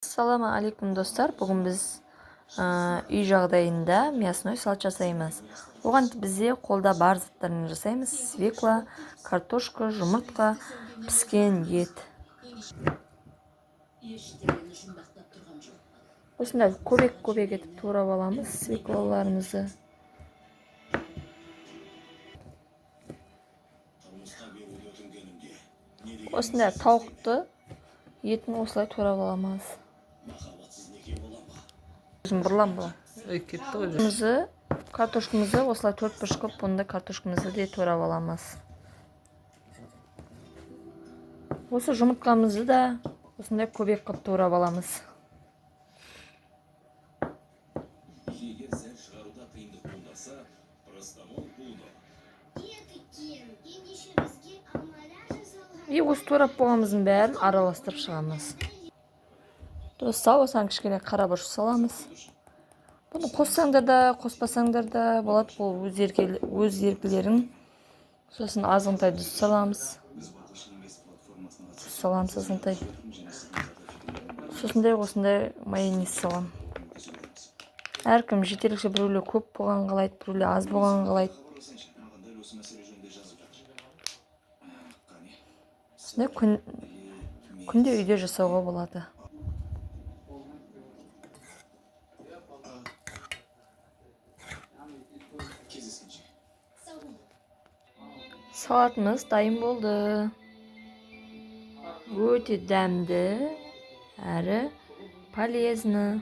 Assalomu alaykum do'stlar. Bugun biz uy жағдайында мясной салат жасаймыз. Оған бізде қолда бар заттармен жасаймыз. Свекла, картошка, жұмыртқа, піскен ет. Осындай көбек етіп турап аламыз свеклаларымызды. Осындай тауықты етін осылай турап аламыз. Картошкамызды осылай 4 бұрыш қылып, бұнда картошкамызды де турап аламыз. Осы жұмыртқамызды да осындай көбек қылып турап аламыз. И осы турап болғанымыздың бәрін араластырып шығамыз. Достар, осыған кішкене қара бұрыш саламыз. Бұны қоссаңдар да, қоспасаңдар да болады, бұл өз еркілерің. Сосын азғынтай тұз саламыз. Тұз саламыз азғынтай. Сосын осындай майонез салам. Әркім жетерлікше, біреулер көп болған қалайды, біреулер аз болған қалайды. Күнде үйде жасауға болады. Салатымыз дайын болды. Өте дәмді әрі полезны.